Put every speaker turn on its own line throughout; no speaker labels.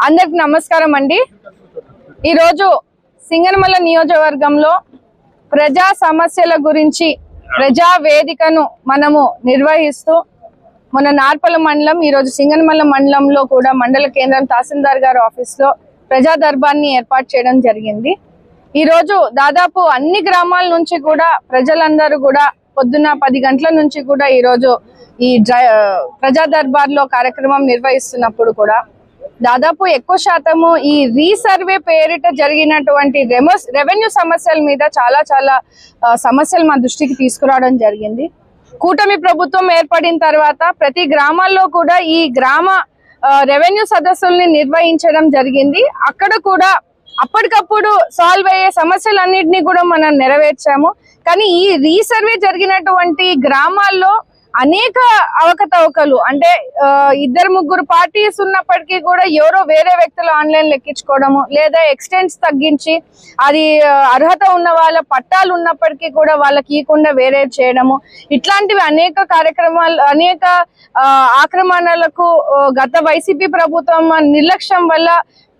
అందరికి నమస్కారం అండి। ఈ రోజు సింగనమల నియోజకవర్గంలో ప్రజా సమస్యల గురించి ప్రజా వేదికను మనము నిర్వహిస్తూ మన నార్పల మండలం ఈ రోజు సింగనమల మండలంలో కూడా మండల కేంద్రం తహసీల్దార్ గారి ఆఫీస్ లో ప్రజా దర్బార్ని ఏర్పాటు చేయడం జరిగింది। ఈ రోజు దాదాపు అన్ని గ్రామాల నుంచి కూడా ప్రజలందరూ కూడా పొద్దున 10 గంటల నుంచి కూడా ఈ రోజు ఈ ప్రజా దర్బార్ లో కార్యక్రమం నిర్వహిస్తున్నప్పుడు కూడా దాదాపు ఎక్కువ శాతము ఈ రీసర్వే పేరిట జరిగినటువంటి రెవెన్యూ సమస్యల మీద చాలా సమస్యలు మా దృష్టికి తీసుకురావడం జరిగింది। కూటమి ప్రభుత్వం ఏర్పడిన తర్వాత ప్రతి గ్రామాల్లో కూడా ఈ గ్రామ రెవెన్యూ సదస్సుల్ని నిర్వహించడం జరిగింది। అక్కడ కూడా అప్పటికప్పుడు సాల్వ్ అయ్యే సమస్యలన్నింటినీ కూడా మనం నెరవేర్చాము। కానీ ఈ రీసర్వే జరిగినటువంటి గ్రామాల్లో అనేక అవకతవకలు అంటే 2-3 పార్టీస్ ఉన్నప్పటికీ కూడా ఎవరో వేరే వ్యక్తులు ఆన్లైన్ లెక్కించుకోవడము లేదా ఎక్స్టెంట్స్ తగ్గించి అది అర్హత ఉన్న వాళ్ళ పట్టాలు ఉన్నప్పటికీ కూడా వాళ్ళకి ఇవ్వకుండా వేరే చేయడము ఇట్లాంటివి అనేక కార్యక్రమాలు అనేక ఆక్రమణలకు గత వైసీపీ ప్రభుత్వం నిర్లక్ష్యం వల్ల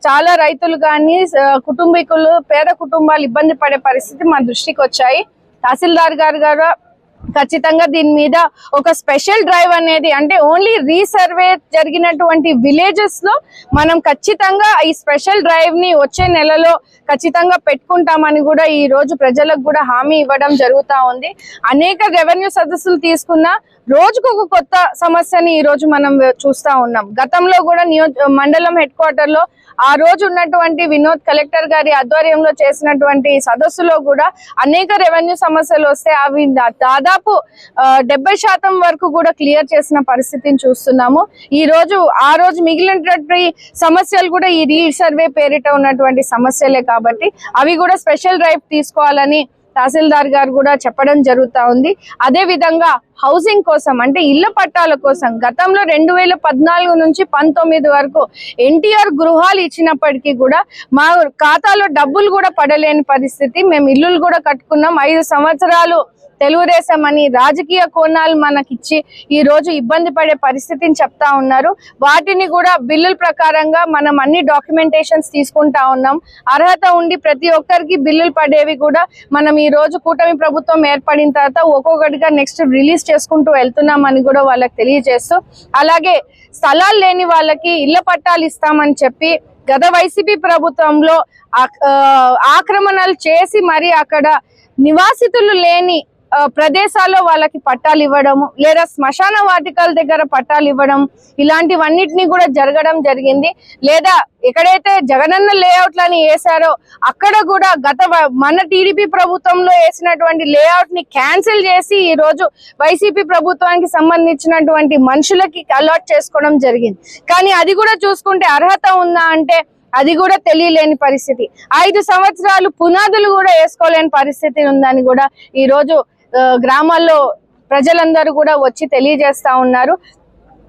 చాలా రైతులు కానీ కుటుంబీకులు పేద కుటుంబాలు ఇబ్బంది పడే పరిస్థితి మా దృష్టికి వచ్చాయి। తహసీల్దార్ గారు ఖచ్చితంగా దీని మీద ఒక స్పెషల్ డ్రైవ్ అనేది అంటే ఓన్లీ రీసర్వే జరిగినటువంటి విలేజెస్ లో మనం ఖచ్చితంగా ఈ స్పెషల్ డ్రైవ్ ని వచ్చే నెలలో ఖచ్చితంగా పెట్టుకుంటామని కూడా ఈ రోజు ప్రజలకు కూడా హామీ ఇవ్వడం జరుగుతా ఉంది। అనేక రెవెన్యూ సదస్సులు తీసుకున్న రోజుకు ఒక కొత్త సమస్యని ఈ రోజు మనం చూస్తా ఉన్నాం। గతంలో కూడా మండలం హెడ్ క్వార్టర్ లో ఆ రోజు ఉన్నటువంటి వినోద్ కలెక్టర్ గారి ఆధ్వర్యంలో చేసినటువంటి సదస్సులో కూడా అనేక రెవెన్యూ సమస్యలు వస్తే అవి దాదాపు 70% వరకు కూడా క్లియర్ చేసిన పరిస్థితిని చూస్తున్నాము। ఆ రోజు మిగిలినటువంటి సమస్యలు కూడా ఈ రీసర్వే పేరిట ఉన్నటువంటి సమస్యలే కాబట్టి అవి కూడా స్పెషల్ డ్రైవ్ తీసుకోవాలని తహసీల్దార్ గారు కూడా చెప్పడం జరుగుతా ఉంది। అదే విధంగా హౌసింగ్ కోసం అంటే ఇళ్ల పట్టాల కోసం గతంలో 2014 నుంచి 19 వరకు ఎన్టీఆర్ గృహాలు ఇచ్చినప్పటికీ కూడా మా ఖాతాలో డబ్బులు కూడా పడలేని పరిస్థితి। మేము ఇల్లులు కూడా కట్టుకున్నాం 5 సంవత్సరాలు తెలుగుదేశం అని రాజకీయ కోణాలు మనకిచ్చి ఈ రోజు ఇబ్బంది పడే పరిస్థితిని చెప్తా ఉన్నారు। వాటిని కూడా బిల్లుల ప్రకారంగా మనం అన్ని డాక్యుమెంటేషన్స్ తీసుకుంటా ఉన్నాం। అర్హత ఉండి ప్రతి ఒక్కరికి బిల్లులు పడేవి కూడా మనం ఈ రోజు కూటమి ప్రభుత్వం ఏర్పడిన తర్వాత ఒక్కొక్కటిగా నెక్స్ట్ రిలీజ్ చేసుకుంటూ వెళ్తున్నామని కూడా వాళ్ళకి తెలియజేస్తూ అలాగే స్థలాలు లేని వాళ్ళకి ఇళ్ల పట్టాలు ఇస్తామని చెప్పి గత వైసీపీ ప్రభుత్వంలో ఆక్రమణలు చేసి మరి అక్కడ నివాసితులు లేని ప్రదేశాల్లో వాళ్ళకి పట్టాలు ఇవ్వడము లేదా శ్మశాన వాటికల దగ్గర పట్టాలు ఇవ్వడం ఇలాంటివన్నిటిని కూడా జరగడం జరిగింది। లేదా ఎక్కడైతే జగనన్న లేఅవుట్లని వేశారో అక్కడ కూడా మన టీడీపీ ప్రభుత్వంలో వేసినటువంటి లేఅవుట్ ని క్యాన్సిల్ చేసి ఈ రోజు వైసీపీ ప్రభుత్వానికి సంబంధించినటువంటి మనుషులకి అలాట్ చేసుకోవడం జరిగింది। కానీ అది కూడా చూసుకుంటే అర్హత ఉందా అంటే అది కూడా తెలియలేని పరిస్థితి। 5 సంవత్సరాలు పునాదులు కూడా వేసుకోలేని పరిస్థితి ఉందని కూడా ఈ రోజు గ్రామాల్లో ప్రజలందరూ కూడా వచ్చి తెలియజేస్తా ఉన్నారు।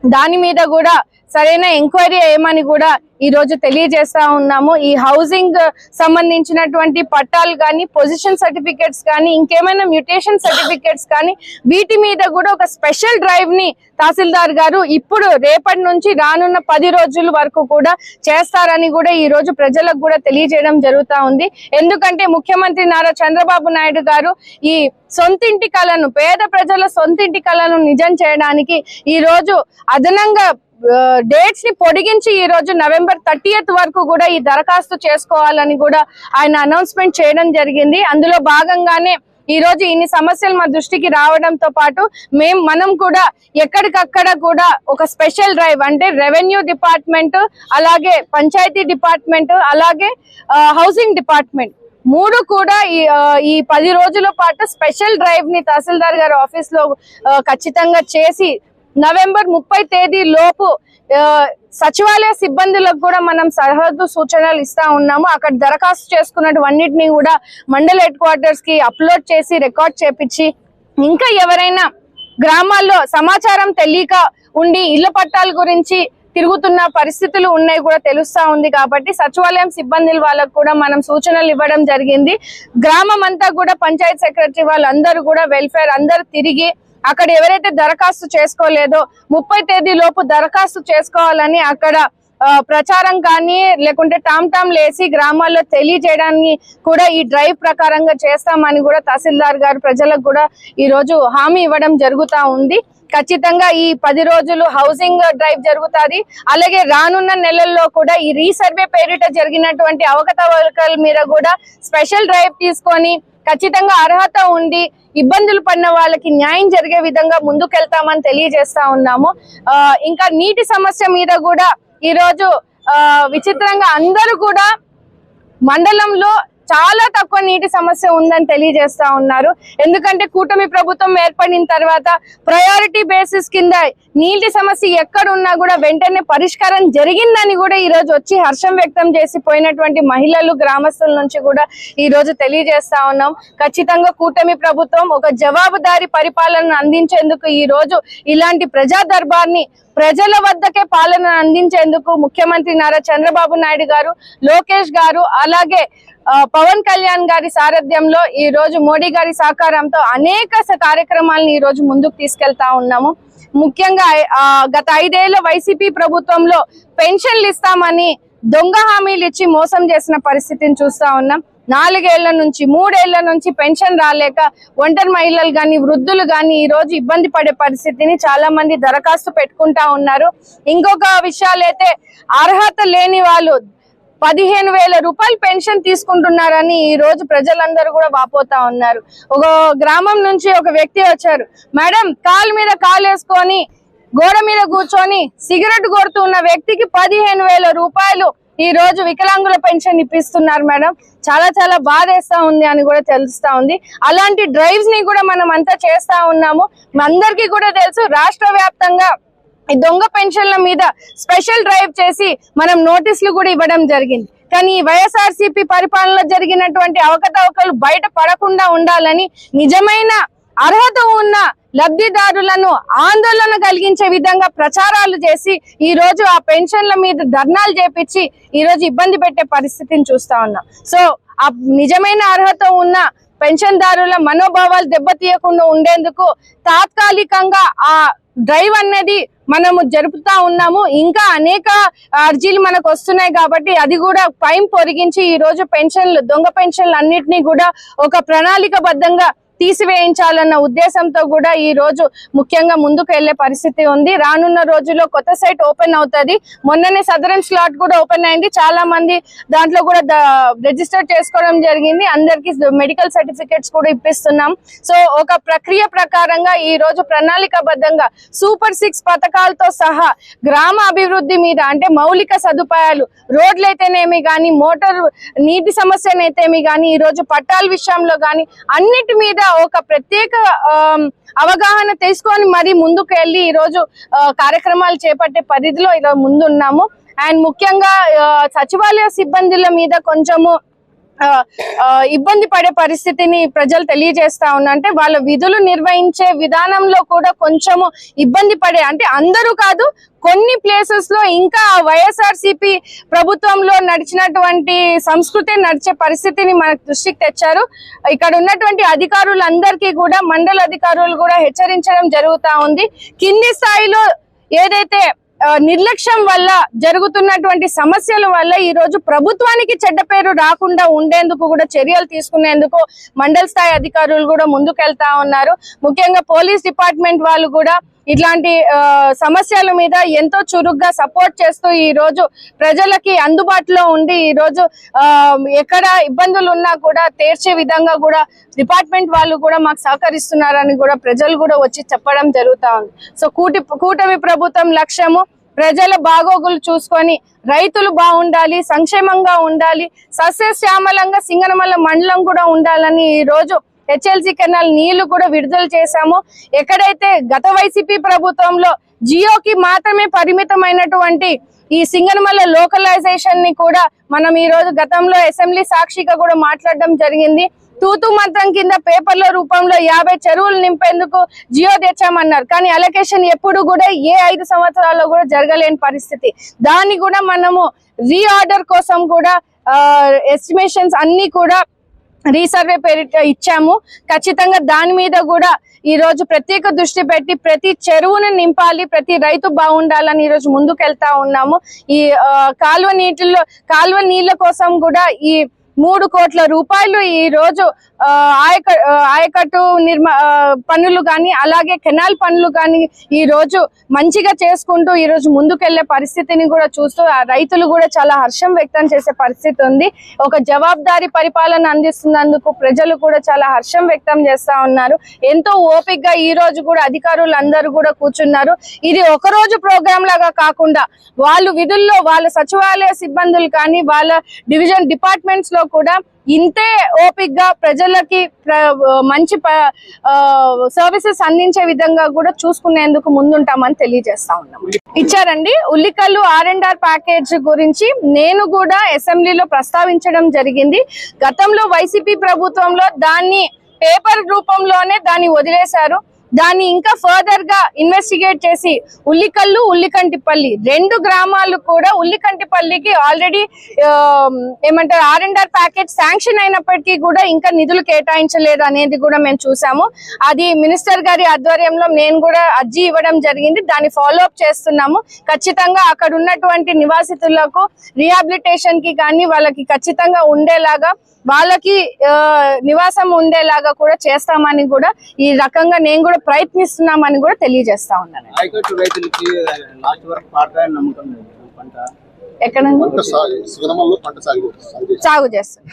దాని మీద కూడా సరైన ఎంక్వైరీ ఏమని కూడా ఈ రోజు తెలియజేస్తా ఉన్నాము। ఈ హౌసింగ్ సంబంధించినటువంటి పట్టాలు కానీ పొజిషన్ సర్టిఫికేట్స్ కానీ ఇంకేమైనా మ్యూటేషన్ సర్టిఫికేట్స్ కానీ వీటి మీద కూడా ఒక స్పెషల్ డ్రైవ్ ని తహసీల్దార్ గారు ఇప్పుడు రేపటి నుంచి రానున్న 10 రోజుల వరకు కూడా చేస్తారని కూడా ఈ రోజు ప్రజలకు కూడా తెలియజేయడం జరుగుతా ఉంది। ఎందుకంటే ముఖ్యమంత్రి నారా చంద్రబాబు నాయుడు గారు ఈ సొంతింటి కళను పేద ప్రజల సొంతింటి కళను నిజం చేయడానికి ఈ రోజు అదనంగా డేట్స్ ని పొడిగించి ఈ రోజు నవంబర్ 30th వరకు కూడా ఈ దరఖాస్తు చేసుకోవాలని కూడా ఆయన అనౌన్స్మెంట్ చేయడం జరిగింది। అందులో భాగంగానే ఈ రోజు ఇన్ని సమస్యలు మా దృష్టికి రావడంతో పాటు మనం కూడా ఎక్కడికక్కడ కూడా ఒక స్పెషల్ డ్రైవ్ అంటే రెవెన్యూ డిపార్ట్మెంట్ అలాగే పంచాయతీ డిపార్ట్మెంట్ అలాగే హౌసింగ్ డిపార్ట్మెంట్ 3 కూడా ఈ 10 రోజుల పాటు స్పెషల్ డ్రైవ్ ని తహసీల్దార్ గారి ఆఫీస్ లో ఖచ్చితంగా చేసి నవంబర్ 30 తేదీ లోపు సచివాలయ సిబ్బందులకు కూడా మనం సరిహద్దు సూచనలు ఇస్తా ఉన్నాము। అక్కడ దరఖాస్తు చేసుకున్నటువన్నిటిని కూడా మండల హెడ్ క్వార్టర్స్ కి అప్లోడ్ చేసి రికార్డ్ చేపించి ఇంకా ఎవరైనా గ్రామాల్లో సమాచారం తెలియక ఉండి ఇళ్ల పట్టాల గురించి తిరుగుతున్న పరిస్థితులు ఉన్నాయి కూడా తెలుస్తా ఉంది కాబట్టి సచివాలయం సిబ్బందుల వాళ్ళకు కూడా మనం సూచనలు ఇవ్వడం జరిగింది। గ్రామం అంతా కూడా పంచాయత్ సెక్రటరీ వాళ్ళందరూ కూడా వెల్ఫేర్ అందరూ తిరిగి అక్కడ ఎవరైతే దరఖాస్తు చేసుకోలేదో 30 తేదీ లోపు దరఖాస్తు చేసుకోవాలని అక్కడ ప్రచారం కానీ లేకుంటే టామ్ లేసి గ్రామాల్లో తెలియజేయడానికి కూడా ఈ డ్రైవ్ ప్రకారంగా చేస్తామని కూడా తహసీల్దార్ గారు ప్రజలకు కూడా ఈ రోజు హామీ ఇవ్వడం జరుగుతా ఉంది. ఖచ్చితంగా ఈ 10 రోజులు హౌసింగ్ డ్రైవ్ జరుగుతుంది. అలాగే రానున్న నెలల్లో కూడా ఈ రీసర్వే పేరిట జరిగినటువంటి అవకతవకల మీద కూడా స్పెషల్ డ్రైవ్ తీసుకొని ఖచ్చితంగా అర్హత ఉండి ఇబ్బందులు పడిన వాళ్ళకి న్యాయం జరిగే విధంగా ముందుకెళ్తామని తెలియజేస్తా ఉన్నాము. ఇంకా నీటి సమస్య మీద కూడా ఈ రోజు విచిత్రంగా అందరూ కూడా మండలంలో చాలా తక్కువ నీటి సమస్య ఉందని తెలియజేస్తా ఉన్నారు. ఎందుకంటే కూటమి ప్రభుత్వం ఏర్పడిన తర్వాత ప్రయారిటీ బేసిస్ కింద నీటి సమస్య ఎక్కడ ఉన్నా కూడా వెంటనే పరిష్కారం జరిగిందని కూడా ఈ రోజు వచ్చి హర్షం వ్యక్తం చేసి పోయినటువంటి మహిళలు గ్రామస్తుల నుంచి కూడా ఈ రోజు తెలియజేస్తా ఉన్నాం. ఖచ్చితంగా కూటమి ప్రభుత్వం ఒక జవాబుదారీ పరిపాలన అందించేందుకు ఈ రోజు ఇలాంటి ప్రజా దర్బార్ని ప్రజల వద్దకే పాలన అందించేందుకు ముఖ్యమంత్రి నారా చంద్రబాబు నాయుడు గారు, లోకేష్ గారు, అలాగే పవన్ కళ్యాణ్ గారి సారథ్యంలో ఈ రోజు మోడీ గారి సహకారంతో అనేక కార్యక్రమాలను ఈ రోజు ముందుకు తీసుకెళ్తా ఉన్నాము. ముఖ్యంగా గత 5 ఏళ్ల వైసీపీ ప్రభుత్వంలో పెన్షన్లు ఇస్తామని దొంగ హామీలు ఇచ్చి మోసం చేసిన పరిస్థితిని చూస్తా ఉన్నాం. 4 ఏళ్ల నుంచి 3 ఏళ్ల నుంచి పెన్షన్ రాలేక ఒంటరి మహిళలు గాని వృద్ధులు గాని ఈ రోజు ఇబ్బంది పడే పరిస్థితిని చాలా మంది దరఖాస్తు పెట్టుకుంటా ఉన్నారు. ఇంకొక విషయాలైతే అర్హత లేని వాళ్ళు 15,000 రూపాయలు పెన్షన్ తీసుకుంటున్నారని ఈ రోజు ప్రజలందరూ కూడా వాపోతా ఉన్నారు. ఒక గ్రామం నుంచి ఒక వ్యక్తి వచ్చారు, మేడం కాలు మీద కాలు వేసుకొని గోడ మీద కూర్చొని సిగరెట్ కొడుతూ ఉన్న వ్యక్తికి 15,000 రూపాయలు ఈ రోజు వికలాంగుల పెన్షన్ ఇప్పిస్తున్నారు మేడం. చాలా చాలా బాధేస్తా ఉంది అని కూడా తెలుస్తా ఉంది. అలాంటి డ్రైవ్స్ ని కూడా మనం అంతా చేస్తా ఉన్నాము. అందరికీ కూడా తెలుసు, రాష్ట్ర వ్యాప్తంగా ఈ దొంగ పెన్షన్ల మీద స్పెషల్ డ్రైవ్ చేసి మనం నోటీసులు కూడా ఇవ్వడం జరిగింది. కానీ వైఎస్ఆర్సీపీ పరిపాలనలో జరిగినటువంటి అవకతవకలు బయట పడకుండా ఉండాలని నిజమైన అర్హత ఉన్న లబ్ధిదారులను ఆందోళన కలిగించే విధంగా ప్రచారాలు చేసి ఈ రోజు ఆ పెన్షన్ల మీద ధర్నాలు చేపించి ఈ రోజు ఇబ్బంది పెట్టే పరిస్థితిని చూస్తా ఉన్నాం. సో ఆ నిజమైన అర్హత ఉన్న పెన్షన్దారుల మనోభావాలు దెబ్బతీయకుండా ఉండేందుకు తాత్కాలికంగా ఆ డ్రైవ్ అనేది మనము జరుపుతా ఉన్నాము. ఇంకా అనేక అర్జీలు మనకు వస్తున్నాయి కాబట్టి అది కూడా టైం పొడిగించి ఈ రోజు పెన్షన్లు దొంగ పెన్షన్లు అన్నిటినీ కూడా ఒక ప్రణాళికబద్ధంగా తీసివేయించాలన్న ఉద్దేశంతో కూడా ఈ రోజు ముఖ్యంగా ముందుకు వెళ్లే పరిస్థితి ఉంది. రానున్న రోజుల్లో కొత్త సైట్ ఓపెన్ అవుతుంది. మొన్ననే సదరన్ స్లాట్ కూడా ఓపెన్ అయింది. చాలా మంది దాంట్లో కూడా రిజిస్టర్ చేసుకోవడం జరిగింది. అందరికి మెడికల్ సర్టిఫికేట్స్ కూడా ఇప్పిస్తున్నాం. సో ఒక ప్రక్రియ ప్రకారంగా ఈ రోజు ప్రణాళికబద్ధంగా సూపర్ 6 పథకాలతో సహా గ్రామ అభివృద్ధి మీద అంటే మౌలిక సదుపాయాలు రోడ్లైతేనేమి కానీ మోటార్ నీటి సమస్యనైతేమి కానీ ఈ రోజు పట్టాల విషయంలో కానీ అన్నిటి మీద ఒక ప్రత్యేక అవగాహన తీసుకొని మరి ముందుకు వెళ్ళి ఈ రోజు కార్యక్రమాలు చేపట్టే పరిధిలో ఇలా ముందున్నాము. అండ్ ముఖ్యంగా సచివాలయ సిబ్బందుల మీద కొంచెము ఇబ్బంది పడే పరిస్థితిని ప్రజలు తెలియజేస్తా ఉన్నా. అంటే వాళ్ళ విధులు నిర్వహించే విధానంలో కూడా కొంచెము ఇబ్బంది పడే, అంటే అందరూ కాదు కొన్ని ప్లేసెస్ లో ఇంకా వైఎస్ఆర్సీపీ ప్రభుత్వంలో నడిచినటువంటి సంస్కృతి నడిచే పరిస్థితిని మన దృష్టికి తెచ్చారు. ఇక్కడ ఉన్నటువంటి అధికారులందరికీ కూడా మండల అధికారులు కూడా హెచ్చరించడం జరుగుతా ఉంది. కింది స్థాయిలో ఏదైతే నిర్లక్ష్యం వల్ల జరుగుతున్నటువంటి సమస్యల వల్ల ఈ రోజు ప్రభుత్వానికి చెడ్డ పేరు రాకుండా ఉండేందుకు కూడా చర్యలు తీసుకునేందుకు మండల స్థాయి అధికారులు కూడా ముందుకెళ్తా ఉన్నారు. ముఖ్యంగా పోలీస్ డిపార్ట్మెంట్ వాళ్ళు కూడా ఇట్లాంటి సమస్యల మీద ఎంతో చురుగ్గా సపోర్ట్ చేస్తూ ఈ రోజు ప్రజలకి అందుబాటులో ఉండి ఈ రోజు ఎక్కడ ఇబ్బందులు ఉన్నా కూడా తీర్చే విధంగా కూడా డిపార్ట్మెంట్ వాళ్ళు కూడా మాకు సహకరిస్తున్నారని కూడా ప్రజలు కూడా వచ్చి చెప్పడం జరుగుతా ఉంది. సో కూటమి ప్రభుత్వం లక్ష్యము ప్రజల బాగోగులు చూసుకొని రైతులు బాగుండాలి, సంక్షేమంగా ఉండాలి, సస్యశ్యామలంగా సింగనమల్ల మండలం కూడా ఉండాలని ఈ రోజు హెచ్ఎల్సీ కెనాల్ నీళ్లు కూడా విడుదల చేశాము. ఎక్కడైతే గత వైసీపీ ప్రభుత్వంలో జియోకి మాత్రమే పరిమితమైనటువంటి ఈ సింగనమల్ల లోకలైజేషన్ ని కూడా మనం ఈ రోజు గతంలో అసెంబ్లీ సాక్షిగా కూడా మాట్లాడడం జరిగింది. తూతు మంత్రం కింద పేపర్ల రూపంలో 50 చెరువులు నింపేందుకు జియో తెచ్చామన్నారు. కానీ అలొకేషన్ ఎప్పుడు కూడా ఏ 5 సంవత్సరాల్లో కూడా జరగలేని పరిస్థితి. దాన్ని కూడా మనము రీఆర్డర్ కోసం కూడా ఎస్టిమేషన్స్ అన్ని కూడా రీసర్వే పేరిట ఇచ్చాము. ఖచ్చితంగా దాని మీద కూడా ఈ రోజు ప్రత్యేక దృష్టి పెట్టి ప్రతి చెరువును నింపాలి, ప్రతి రైతు బాగుండాలని ఈ రోజు ముందుకెళ్తా ఉన్నాము. ఈ కాలువ నీళ్ల కోసం కూడా ఈ 3 కోట్ల రూపాయలు ఈ రోజు ఆయకట్టు పనులు కానీ అలాగే కెనాల్ పనులు కానీ ఈ రోజు మంచిగా చేసుకుంటూ ఈ రోజు ముందుకెళ్లే పరిస్థితిని కూడా చూస్తూ ఆ రైతులు కూడా చాలా హర్షం వ్యక్తం చేసే పరిస్థితి ఉంది. ఒక జవాబుదారీ పరిపాలన అందిస్తున్నందుకు ప్రజలు కూడా చాలా హర్షం వ్యక్తం చేస్తా ఉన్నారు. ఎంతో ఓపికగా ఈ రోజు కూడా అధికారులు అందరూ కూడా కూర్చున్నారు. ఇది ఒక రోజు ప్రోగ్రామ్ లాగా కాకుండా వాళ్ళు విధుల్లో వాళ్ళ సచివాలయ సిబ్బందులు కానీ వాళ్ళ డివిజన్ డిపార్ట్మెంట్స్ లో కూడా ఇంతే ఓపికగా ప్రజలకి మంచి సర్వీసెస్ అందించే విధంగా కూడా చూసుకునేందుకు ముందుంటామని తెలియజేస్తా ఉన్నాం. ఇచ్చారండి. ఉల్లికల్లు R&R ప్యాకేజ్ గురించి నేను కూడా అసెంబ్లీలో ప్రస్తావించడం జరిగింది. గతంలో వైసీపీ ప్రభుత్వంలో దాన్ని పేపర్ రూపంలోనే దాన్ని వదిలేశారు. దాన్ని ఇంకా ఫర్దర్ గా ఇన్వెస్టిగేట్ చేసి ఉల్లికల్లు ఉల్లికంటిపల్లి 2 గ్రామాలు కూడా ఉల్లికంటిపల్లికి ఆల్రెడీ ఏమంటారు R&R ప్యాకేజ్ శాంక్షన్ అయినప్పటికీ కూడా ఇంకా నిధులు కేటాయించలేదు అనేది కూడా మేము చూసాము. అది మినిస్టర్ గారి ఆధ్వర్యంలో నేను కూడా అర్జీ ఇవ్వడం జరిగింది. దాన్ని ఫాలో అప్ చేస్తున్నాము. ఖచ్చితంగా అక్కడ ఉన్నటువంటి నివాసితులకు రీహాబిలిటేషన్ కి కానీ వాళ్ళకి ఖచ్చితంగా ఉండేలాగా వాళ్ళకి నివాసం ఉండేలాగా కూడా చేస్తామని కూడా ఈ రకంగా నేను కూడా ప్రయత్నిస్తున్నామని కూడా తెలియజేస్తా ఉన్నాను. ఎక్కడ సాగు చేస్తాం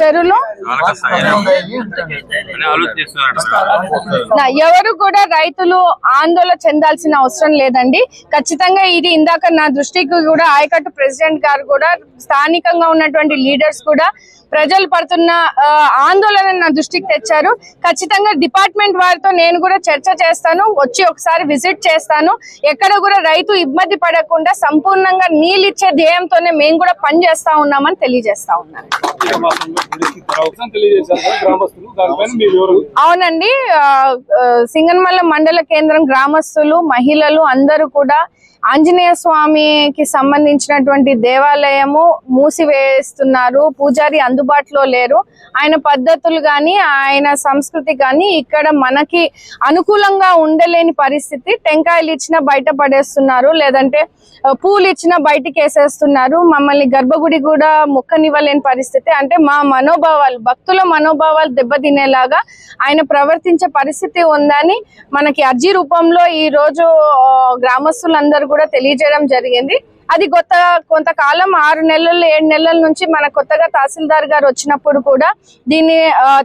చెరువులో ఎవరు కూడా రైతులు ఆందోళన చెందాల్సిన అవసరం లేదండి. ఖచ్చితంగా ఇది ఇందాక నా దృష్టికి కూడా ఆయకట్టు ప్రెసిడెంట్ గారు కూడా స్థానికంగా ఉన్నటువంటి లీడర్స్ కూడా ప్రజలు పడుతున్న ఆందోళన నా దృష్టికి తెచ్చారు. ఖచ్చితంగా డిపార్ట్మెంట్ వారితో నేను కూడా చర్చ చేస్తాను, వచ్చి ఒకసారి విజిట్ చేస్తాను. ఎక్కడ కూడా రైతు ఇబ్బంది పడకుండా సంపూర్ణంగా నీళ్ళు ఇచ్చే ధ్యేయంతోనే మేము కూడా పని చేస్తా ఉన్నామని తెలియజేస్తా ఉన్నాను. అవునండి, సింగనమల మండల కేంద్రం గ్రామస్తులు మహిళలు అందరూ కూడా ఆంజనేయ స్వామికి సంబంధించినటువంటి దేవాలయము మూసివేస్తున్నారు. పూజారి అందుబాటులో లేరు. ఆయన పద్ధతులు కానీ ఆయన సంస్కృతి కానీ ఇక్కడ మనకి అనుకూలంగా ఉండలేని పరిస్థితి. టెంకాయలు ఇచ్చినా బయట పడేస్తున్నారు, లేదంటే పూలు ఇచ్చినా బయటికి వేసేస్తున్నారు. మమ్మల్ని గర్భగుడి కూడా మొక్కనివ్వలేని పరిస్థితి. అంటే మా మనోభావాలు, భక్తుల మనోభావాలు దెబ్బతినేలాగా ఆయన ప్రవర్తించే పరిస్థితి ఉందని మనకి అర్జీ రూపంలో ఈ రోజు గ్రామస్తులందరూ కూడా తెలియజేయడం జరిగింది. అది కొంతకాలం 6 నెలలు 7 నెలల నుంచి మన కొత్తగా తహసీల్దార్ గారు వచ్చినప్పుడు కూడా దీన్ని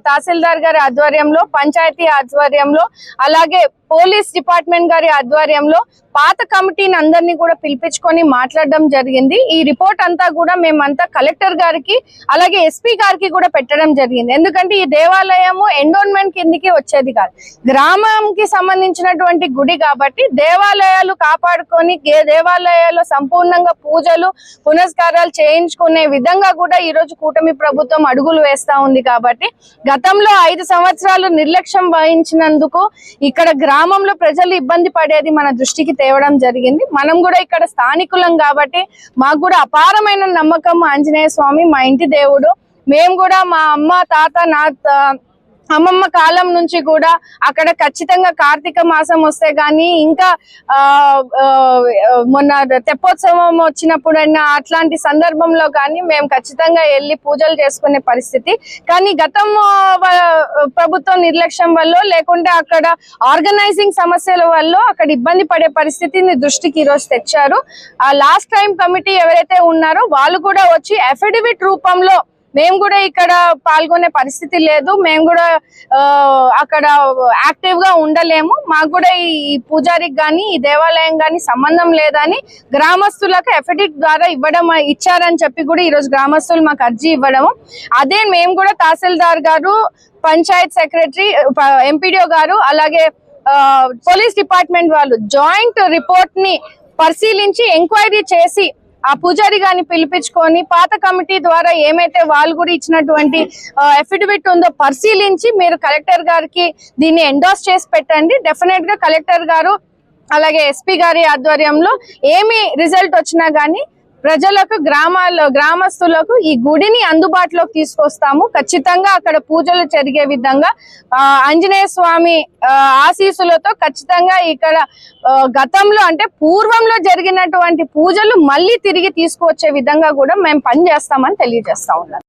తహసీల్దార్ గారి ఆధ్వర్యంలో, పంచాయతీ ఆధ్వర్యంలో, అలాగే పోలీస్ డిపార్ట్మెంట్ గారి ఆధ్వర్యంలో పాత కమిటీని అందరినీ కూడా పిలిపించుకొని మాట్లాడడం జరిగింది. ఈ రిపోర్ట్ అంతా కూడా మేమంతా కలెక్టర్ గారికి అలాగే ఎస్పీ గారికి కూడా పెట్టడం జరిగింది. ఎందుకంటే ఈ దేవాలయము ఎండోన్మెంట్ కిందికి వచ్చేది కాదు, గ్రామంకి సంబంధించినటువంటి గుడి కాబట్టి దేవాలయాలు కాపాడుకొని దేవాలయాల్లో సంపూర్ణంగా పూజలు పునస్కారాలు చేయించుకునే విధంగా కూడా ఈ రోజు కూటమి ప్రభుత్వం అడుగులు వేస్తా ఉంది. కాబట్టి గతంలో 5 సంవత్సరాలు నిర్లక్ష్యం వహించినందుకు ఇక్కడ గ్రామంలో ప్రజలు ఇబ్బంది పడేది మన దృష్టికి తేవడం జరిగింది. మనం కూడా ఇక్కడ స్థానికులం కాబట్టి మాకు కూడా అపారమైన నమ్మకం ఆంజనేయ స్వామి మా ఇంటి దేవుడు. మేము కూడా మా అమ్మ తాత అమ్మమ్మ కాలం నుంచి కూడా అక్కడ ఖచ్చితంగా కార్తీక మాసం వస్తే గానీ ఇంకా మొన్న తెప్పోత్సవం వచ్చినప్పుడైనా అట్లాంటి సందర్భంలో కానీ మేము ఖచ్చితంగా వెళ్ళి పూజలు చేసుకునే పరిస్థితి. కానీ గతం ప్రభుత్వం నిర్లక్ష్యం వల్ల లేకుంటే అక్కడ ఆర్గనైజింగ్ సమస్యల వల్ల అక్కడ ఇబ్బంది పడే పరిస్థితిని దృష్టికి ఈరోజు తెచ్చారు. ఆ లాస్ట్ టైం కమిటీ ఎవరైతే ఉన్నారో వాళ్ళు కూడా వచ్చి అఫిడవిట్ రూపంలో మేము కూడా ఇక్కడ పాల్గొనే పరిస్థితి లేదు, మేము కూడా అక్కడ యాక్టివ్ గా ఉండలేము, మాకు కూడా ఈ పూజారికి కానీ ఈ దేవాలయం కానీ సంబంధం లేదని గ్రామస్తులకు ఎఫిడవిట్ ద్వారా ఇచ్చారని చెప్పి కూడా ఈ రోజు గ్రామస్తులు మాకు అర్జీ ఇవ్వడము. అదే మేము కూడా తహసీల్దార్ గారు, పంచాయత్ సెక్రటరీ, ఎంపీడీఓ గారు అలాగే పోలీస్ డిపార్ట్మెంట్ వాళ్ళు జాయింట్ రిపోర్ట్ ని పరిశీలించి ఎంక్వైరీ చేసి ఆ పూజారి గారిని పిలిపించుకొని పాత కమిటీ ద్వారా ఏమైతే వాళ్ళు కూడా ఇచ్చినటువంటి అఫిడవిట్ ఉందో పరిశీలించి మీరు కలెక్టర్ గారికి దీన్ని ఎండోర్స్ చేసి పెట్టండి. డెఫినెట్ గా కలెక్టర్ గారు అలాగే ఎస్పీ గారి ఆధ్వర్యంలో ఏమి రిజల్ట్ వచ్చినా గానీ ప్రజలకు గ్రామస్తులకు ఈ గుడిని అందుబాటులోకి తీసుకొస్తాము. ఖచ్చితంగా అక్కడ పూజలు జరిగే విధంగా ఆంజనేయ స్వామి ఆశీస్సులతో ఖచ్చితంగా ఇక్కడ గతంలో అంటే పూర్వంలో జరిగినటువంటి పూజలు మళ్ళీ తిరిగి తీసుకువచ్చే విధంగా కూడా మేము పనిచేస్తామని తెలియజేస్తా ఉన్నాం.